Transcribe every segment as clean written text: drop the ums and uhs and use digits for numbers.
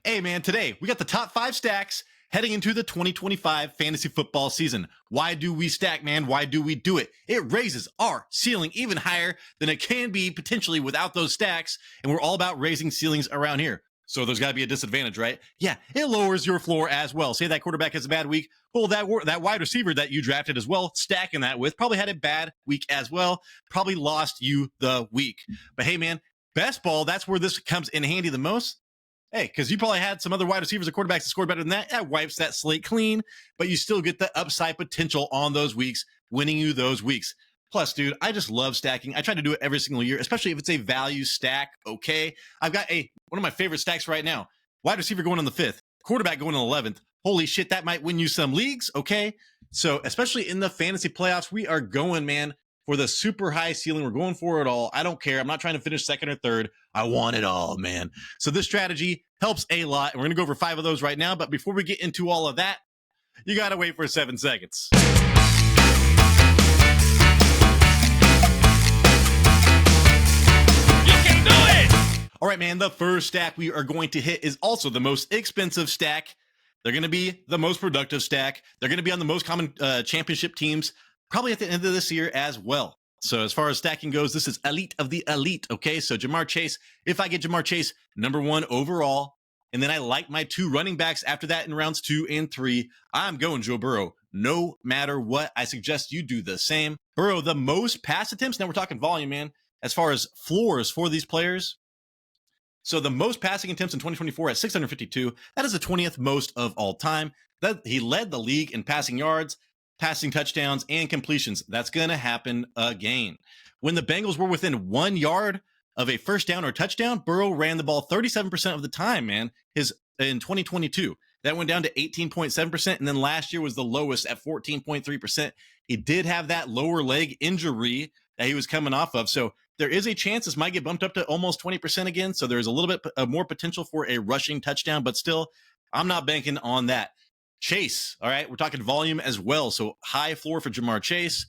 Hey man, today we got the top 5 stacks heading into the 2025 fantasy football season. Why do we stack, man? Why do we do it? It raises our ceiling even higher than it can be potentially without those stacks, and we're all about raising ceilings around here. So there's got to be a disadvantage, right? Yeah, it lowers your floor as well. Say that quarterback has a bad week. Well, that wide receiver that you drafted as well, stacking that with, probably had a bad week as well. Probably lost you the week. But hey, man, best ball, that's where this comes in handy the most. Hey, because you probably had some other wide receivers or quarterbacks that scored better than that. That wipes that slate clean, but you still get the upside potential on those weeks, winning you those weeks. Plus, dude, I just love stacking. I try to do it every single year, especially if it's a value stack. Okay. I've got one of my favorite stacks right now. Wide receiver going on the 5th, quarterback going on the 11th. Holy shit, that might win you some leagues. Okay. So, especially in the fantasy playoffs, we are going, man, for the super high ceiling. We're going for it all. I don't care. I'm not trying to finish second or third. I want it all, man. So this strategy helps a lot. And we're going to go over 5 of those right now. But before we get into all of that, you got to wait for 7 seconds. All right, man, the first stack we are going to hit is also the most expensive stack. They're going to be the most productive stack. They're going to be on the most common championship teams, probably at the end of this year as well. So as far as stacking goes, this is elite of the elite, okay? So Jamar Chase, if I get Jamar Chase, number 1 overall, and then I like my 2 running backs after that in rounds 2 and 3, I'm going Joe Burrow. No matter what, I suggest you do the same. Burrow, the most pass attempts, now we're talking volume, man, as far as floors for these players. So the most passing attempts in 2024 at 652, that is the 20th most of all time. That he led the league in passing yards, passing touchdowns, and completions. That's going to happen again. When the Bengals were within 1 yard of a first down or touchdown, Burrow ran the ball 37% of the time, man, in 2022. That went down to 18.7%, and then last year was the lowest at 14.3%. He did have that lower leg injury that he was coming off of, so there is a chance this might get bumped up to almost 20% again, so there's a little bit more potential for a rushing touchdown, but still, I'm not banking on that. Chase, all right, we're talking volume as well, so high floor for Jamar Chase.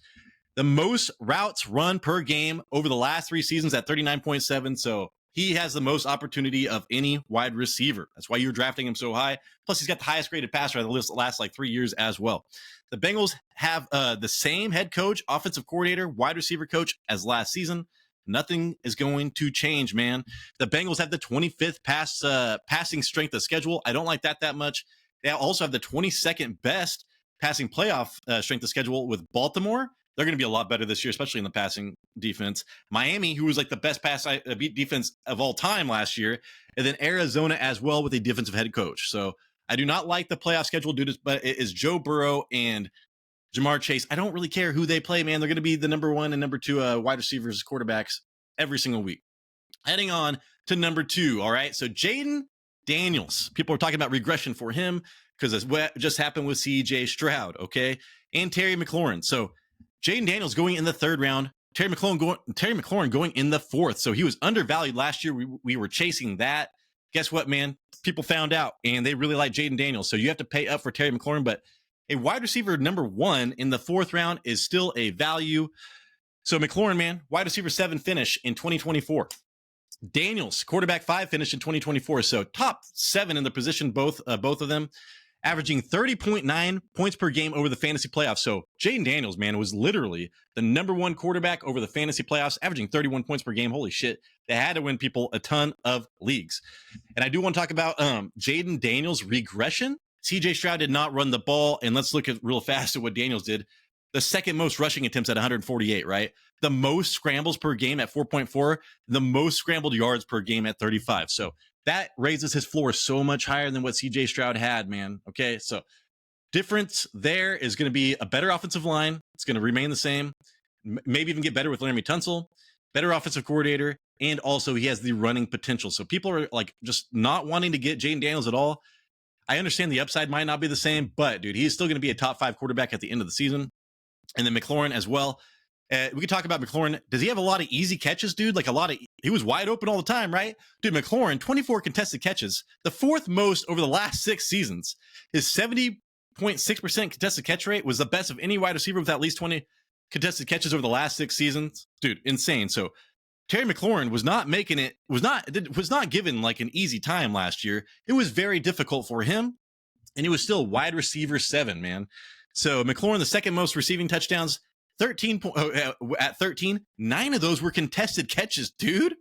The most routes run per game over the last 3 seasons at 39.7, so he has the most opportunity of any wide receiver. That's why you're drafting him so high. Plus, he's got the highest graded passer out of the last like 3 years as well. The Bengals have the same head coach, offensive coordinator, wide receiver coach as last season. Nothing is going to change, man. The Bengals have the 25th passing strength of schedule. I don't like that much. They also have the 22nd best passing playoff strength of schedule with Baltimore. They're going to be a lot better this year, especially in the passing defense. Miami, who was like the best defense of all time last year, and then Arizona as well with a defensive head coach. So I do not like the playoff schedule due to, but it is Joe Burrow and Jamar Chase. I don't really care who they play, man. They're going to be the number 1 and number 2 wide receivers, quarterbacks every single week. Heading on to number 2, all right? So Jayden Daniels. People are talking about regression for him because it's what just happened with C.J. Stroud, okay? And Terry McLaurin. So Jayden Daniels going in the 3rd round. Terry McLaurin going in the 4th. So he was undervalued last year. We were chasing that. Guess what, man? People found out, and they really like Jayden Daniels. So you have to pay up for Terry McLaurin, but a wide receiver number 1 in the 4th round is still a value. So McLaurin, man, wide receiver 7 finish in 2024. Daniels, quarterback 5 finish in 2024. So top 7 in the position, both of them, averaging 30.9 points per game over the fantasy playoffs. So Jayden Daniels, man, was literally the number 1 quarterback over the fantasy playoffs, averaging 31 points per game. Holy shit. They had to win people a ton of leagues. And I do want to talk about Jayden Daniels' regression. CJ Stroud did not run the ball. And let's look at real fast at what Daniels did. The 2nd most rushing attempts at 148, right? The most scrambles per game at 4.4, the most scrambled yards per game at 35. So that raises his floor so much higher than what CJ Stroud had, man. Okay, so difference there is going to be a better offensive line. It's going to remain the same. Maybe even get better with Laramie Tunsil, better offensive coordinator, and also he has the running potential. So people are like just not wanting to get Jayden Daniels at all. I understand the upside might not be the same, but dude, he's still going to be a top 5 quarterback at the end of the season. And then McLaurin as well. We could talk about McLaurin. Does he have a lot of easy catches, dude? Like he was wide open all the time, right? Dude, McLaurin, 24 contested catches, the 4th most over the last 6 seasons. His 70.6% contested catch rate was the best of any wide receiver with at least 20 contested catches over the last 6 seasons. Dude, insane. So Terry McLaurin was not given like an easy time last year. It was very difficult for him, and he was still wide receiver 7, man. So McLaurin, the second most receiving touchdowns, 13 at 13. 9 of those were contested catches, dude.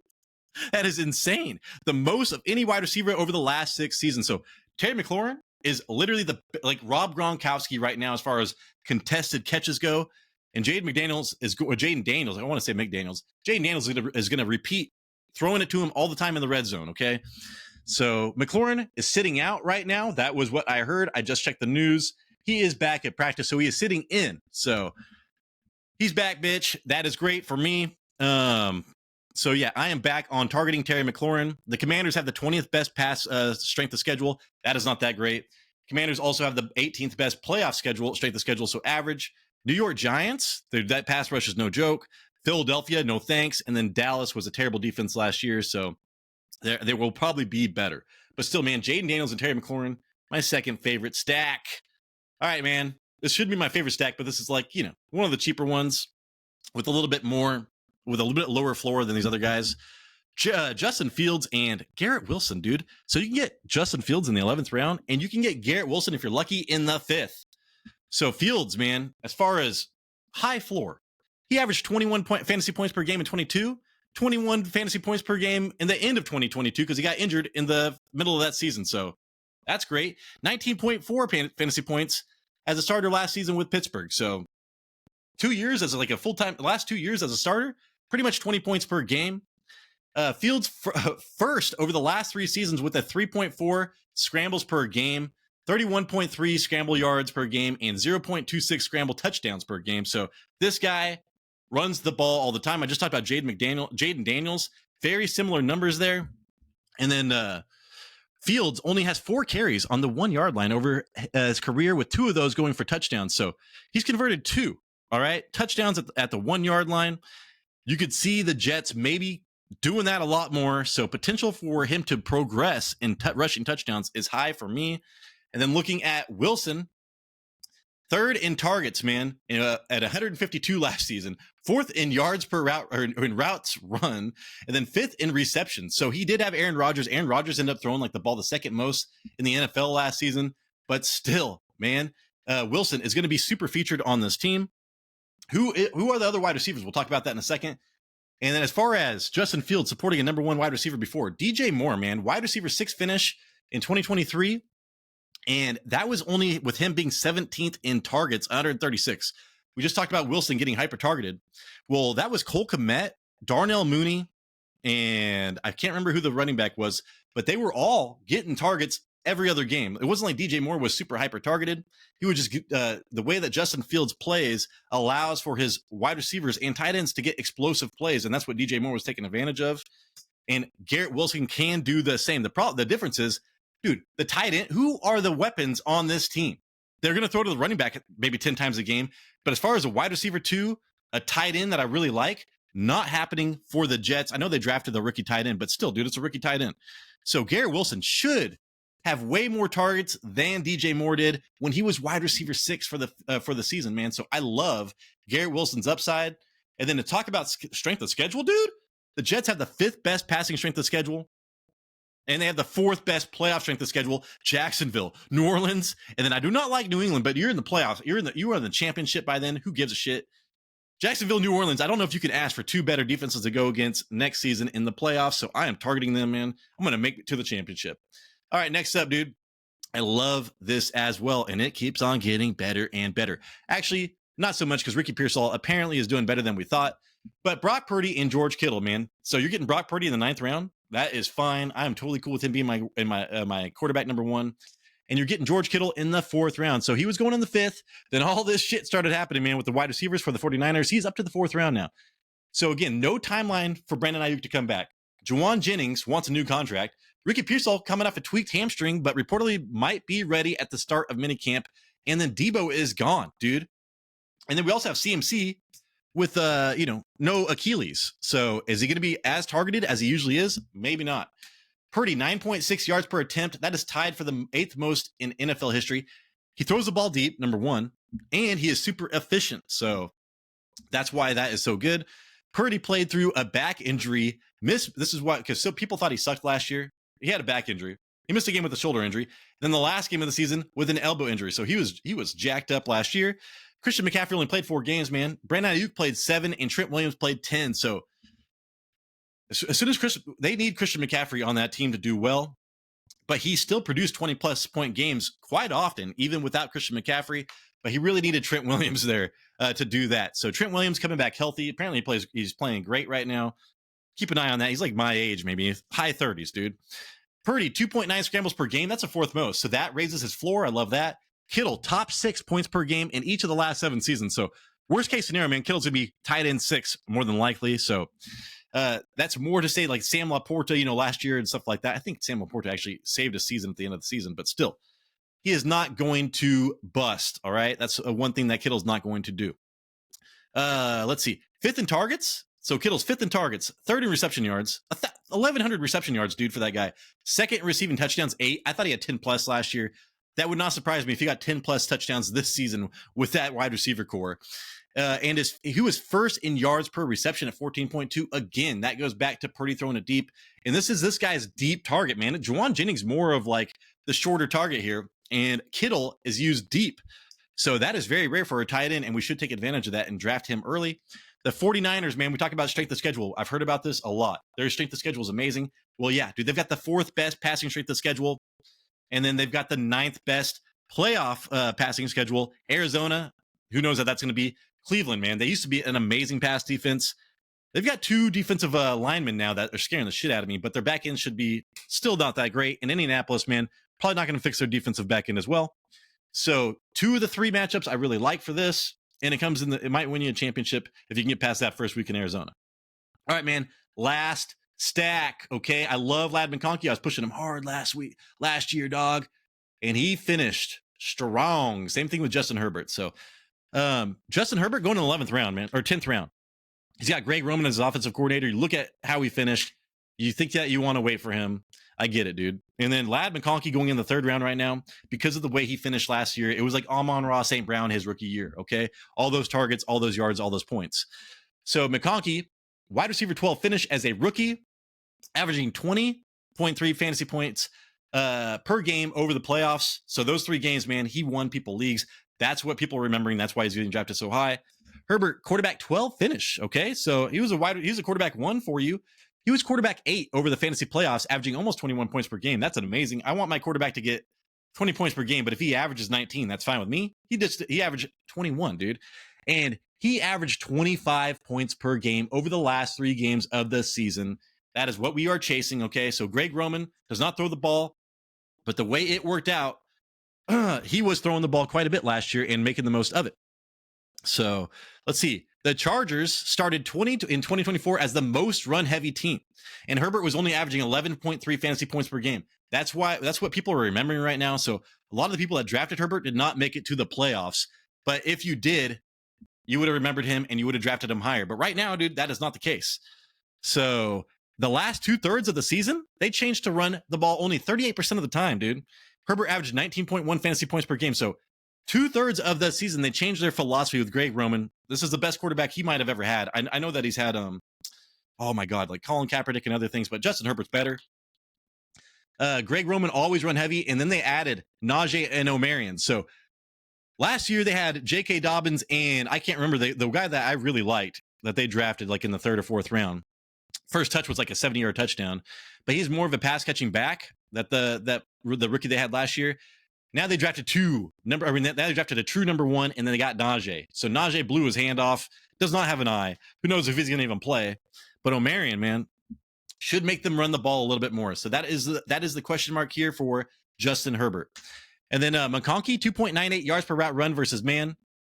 That is insane. The most of any wide receiver over the last 6 seasons. So Terry McLaurin is literally the like Rob Gronkowski right now as far as contested catches go. And Jayden Daniels. I want to say McDaniels. Jayden Daniels is going to repeat throwing it to him all the time in the red zone. Okay. So McLaurin is sitting out right now. That was what I heard. I just checked the news. He is back at practice. So he is sitting in. So he's back, bitch. That is great for me. So yeah, I am back on targeting Terry McLaurin. The Commanders have the 20th best pass strength of schedule. That is not that great. Commanders also have the 18th best playoff strength of schedule, so average. New York Giants, that pass rush is no joke. Philadelphia, no thanks. And then Dallas was a terrible defense last year, so they will probably be better. But still, man, Jayden Daniels and Terry McLaurin, my second favorite stack. All right, man, this should be my favorite stack, but this is like, one of the cheaper ones with a little bit lower floor than these other guys. Justin Fields and Garrett Wilson, dude. So you can get Justin Fields in the 11th round, and you can get Garrett Wilson if you're lucky in the 5th. So Fields, man, as far as high floor, he averaged 21 fantasy points per game in 22, 21 fantasy points per game in the end of 2022 because he got injured in the middle of that season. So that's great. 19.4 fantasy points as a starter last season with Pittsburgh. So 2 years as like a full-time, last 2 years as a starter, pretty much 20 points per game. Fields first over the last 3 seasons with a 3.4 scrambles per game, 31.3 scramble yards per game, and 0.26 scramble touchdowns per game. So this guy runs the ball all the time. I just talked about Jayden Daniels, very similar numbers there. And then Fields only has 4 carries on the 1 yard line over his career, with 2 of those going for touchdowns. So he's converted 2, all right, touchdowns at the 1 yard line. You could see the Jets maybe doing that a lot more. So potential for him to progress in rushing touchdowns is high for me. And then looking at Wilson, 3rd in targets, man, at 152 last season, 4th in yards per route or in routes run, and then 5th in receptions. So he did have Aaron Rodgers. Aaron Rodgers ended up throwing like the ball the second most in the NFL last season, but still, man, Wilson is going to be super featured on this team. Who are the other wide receivers? We'll talk about that in a second. And then as far as Justin Fields supporting a number 1 wide receiver before, DJ Moore, man, wide receiver 6 finish in 2023. And that was only with him being 17th in targets, 136. We just talked about Wilson getting hyper targeted. Well, that was Cole Kmet, Darnell Mooney, and I can't remember who the running back was, but they were all getting targets every other game. It wasn't like DJ Moore was super hyper targeted. He would just the way that Justin Fields plays allows for his wide receivers and tight ends to get explosive plays, and that's what DJ Moore was taking advantage of. And Garrett Wilson can do the same. The difference is, dude, the tight end, who are the weapons on this team? They're going to throw to the running back maybe 10 times a game. But as far as a wide receiver 2, a tight end that I really like, not happening for the Jets. I know they drafted the rookie tight end, but still, dude, it's a rookie tight end. So Garrett Wilson should have way more targets than DJ Moore did when he was wide receiver 6 for the season, man. So I love Garrett Wilson's upside. And then to talk about strength of schedule, dude, the Jets have the 5th best passing strength of schedule. And they have the 4th best playoff strength of schedule, Jacksonville, New Orleans. And then I do not like New England, but you're in the playoffs. You are in the championship by then. Who gives a shit? Jacksonville, New Orleans. I don't know if you can ask for 2 better defenses to go against next season in the playoffs. So I am targeting them, man. I'm going to make it to the championship. All right, next up, dude. I love this as well. And it keeps on getting better and better. Actually, not so much because Ricky Pearsall apparently is doing better than we thought. But Brock Purdy and George Kittle, man. So you're getting Brock Purdy in the 9th round. That is fine. I am totally cool with him being my quarterback number 1. And you're getting George Kittle in the 4th round. So he was going in the 5th. Then all this shit started happening, man, with the wide receivers for the 49ers. He's up to the 4th round now. So again, no timeline for Brandon Ayuk to come back. Juwan Jennings wants a new contract. Ricky Pearsall coming off a tweaked hamstring, but reportedly might be ready at the start of minicamp. And then Debo is gone, dude. And then we also have CMC with no Achilles. So is he going to be as targeted as he usually is? Maybe not. Purdy, 9.6 yards per attempt. That is tied for the 8th most in NFL history. He throws the ball deep, number 1, and he is super efficient. So that's why that is so good. Purdy played through a back injury. This is what, because so people thought he sucked last year. He had a back injury. He missed a game with a shoulder injury. Then the last game of the season with an elbow injury. So he was jacked up last year. Christian McCaffrey only played 4 games, man. Brandon Ayuk played 7, and Trent Williams played 10. So as soon as they need Christian McCaffrey on that team to do well, but he still produced 20-plus point games quite often, even without Christian McCaffrey. But he really needed Trent Williams there to do that. So Trent Williams coming back healthy. Apparently he's playing great right now. Keep an eye on that. He's like my age, maybe high 30s, dude. Purdy, 2.9 scrambles per game. That's a 4th most. So that raises his floor. I love that. Kittle, top 6 points per game in each of the last 7 seasons. So worst case scenario, man, Kittle's going to be tight end 6 more than likely. So that's more to say like Sam Laporta, last year and stuff like that. I think Sam Laporta actually saved a season at the end of the season, but still, he is not going to bust. All right. That's one thing that Kittle's not going to do. Let's see. 5th in targets. So Kittle's 5th in targets, 3rd in reception yards, 1,100 reception yards, dude, for that guy. 2nd in receiving touchdowns, 8. I thought he had 10 plus last year. That would not surprise me if he got 10 plus touchdowns this season with that wide receiver core. And he was 1st in yards per reception at 14.2. Again, that goes back to Purdy throwing it deep. And this is this guy's deep target, man. Juwan Jennings more of like the shorter target here, and Kittle is used deep. So that is very rare for a tight end, and we should take advantage of that and draft him early. The 49ers, man, we talk about strength of schedule. I've heard about this a lot. Their strength of schedule is amazing. Well, yeah, dude, they've got the 4th best passing strength of schedule, and then they've got the 9th best playoff passing schedule. Arizona, who knows how that's going to be. Cleveland, man, they used to be an amazing pass defense. They've got 2 defensive linemen now that are scaring the shit out of me, but their back end should be still not that great. And Indianapolis, man, probably not going to fix their defensive back end as well. So 2 of the 3 matchups I really like for this. And it might win you a championship if you can get past that first week in Arizona. All right, man. Last stack. Okay. I love Ladd McConkey. I was pushing him hard last year, dog. And he finished strong. Same thing with Justin Herbert. So Justin Herbert going in the 11th round, man, or 10th round. He's got Greg Roman as his offensive coordinator. You look at how he finished. You think that you want to wait for him. I get it, dude. And then Ladd McConkey going in the 3rd round right now, because of the way he finished last year, it was like Amon-Ra St. Brown his rookie year, okay? All those targets, all those yards, all those points. So McConkey, wide receiver 12 finish as a rookie, averaging 20.3 fantasy points per game over the playoffs. So those 3 games, man, he won people leagues. That's what people are remembering. That's why he's getting drafted so high. Herbert, quarterback 12 finish, okay? So he was a quarterback 1 for you. He was quarterback 8 over the fantasy playoffs, averaging almost 21 points per game. That's an amazing. I want my quarterback to get 20 points per game, but if he averages 19, that's fine with me. He averaged 21, dude. And he averaged 25 points per game over the last 3 games of the season. That is what we are chasing, okay? So Greg Roman does not throw the ball, but the way it worked out, he was throwing the ball quite a bit last year and making the most of it. So let's see. The Chargers started in 2024 as the most run-heavy team, and Herbert was only averaging 11.3 fantasy points per game. That's what people are remembering right now. So a lot of the people that drafted Herbert did not make it to the playoffs, but if you did, you would have remembered him and you would have drafted him higher. But right now, dude, that is not the case. So the last 2/3 of the season, they changed to run the ball only 38% of the time, dude. Herbert averaged 19.1 fantasy points per game. So 2/3 of the season, they changed their philosophy with Greg Roman. This is the best quarterback he might have ever had. I know that he's had, oh my God, like Colin Kaepernick and other things, but Justin Herbert's better. Greg Roman always run heavy, and then they added Najee and O'Marion. So last year they had J.K. Dobbins, and I can't remember the guy that I really liked that they drafted like in the 3rd or 4th round. First touch was like a 70-yard touchdown, but he's more of a pass catching back that the rookie they had last year. Now they drafted now they drafted a true number 1, and then they got Najee. So Najee blew his hand off, does not have an eye. Who knows if he's going to even play? But O'Marion, man, should make them run the ball a little bit more. So that is the question mark here for Justin Herbert. And then McConkey, 2.98 yards per route run versus man,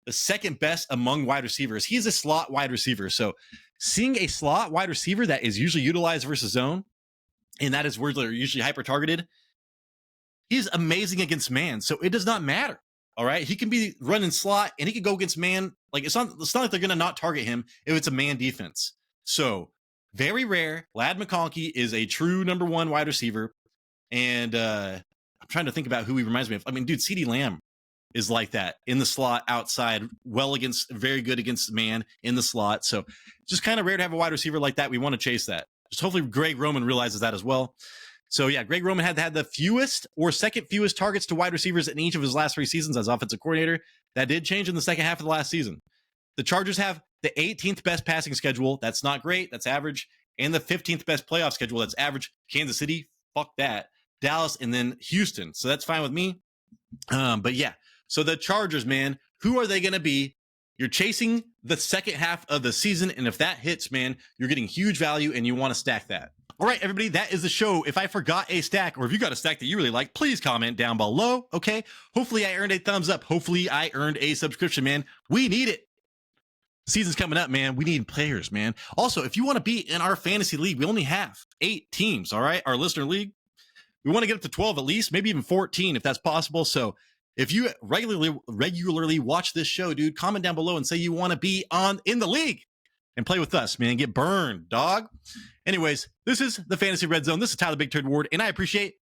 the 2nd best among wide receivers. He's a slot wide receiver. So seeing a slot wide receiver that is usually utilized versus zone, and that is where they're usually hyper targeted, he's amazing against man. So it does not matter. All right. He can be running slot and he can go against man. Like it's not like they're going to not target him if it's a man defense. So very rare. Ladd McConkey is a true number 1 wide receiver. And I'm trying to think about who he reminds me of. I mean, dude, CeeDee Lamb is like that in the slot, outside, very good against man in the slot. So just kind of rare to have a wide receiver like that. We want to chase that. Just hopefully Greg Roman realizes that as well. So yeah, Greg Roman had the fewest or second fewest targets to wide receivers in each of his last 3 seasons as offensive coordinator. That did change in the second half of the last season. The Chargers have the 18th best passing schedule. That's not great. That's average. And the 15th best playoff schedule. That's average. Kansas City, fuck that. Dallas, and then Houston. So that's fine with me. But yeah, so the Chargers, man, who are they going to be? You're chasing the second half of the season, and if that hits, man, you're getting huge value, and you want to stack that. All right, everybody, that is the show. If I forgot a stack, or if you got a stack that you really like, please comment down below, okay? Hopefully I earned a thumbs up. Hopefully I earned a subscription, man. We need it. Season's coming up, man. We need players, man. Also, if you want to be in our fantasy league, we only have 8 teams, all right? Our listener league. We want to get up to 12 at least, maybe even 14 if that's possible. So if you regularly watch this show, dude, comment down below and say you want to be in the league and play with us, man. Get burned, dog. Anyways, this is the Fantasy Red Zone. This is Tyler Big Turd Ward, and I appreciate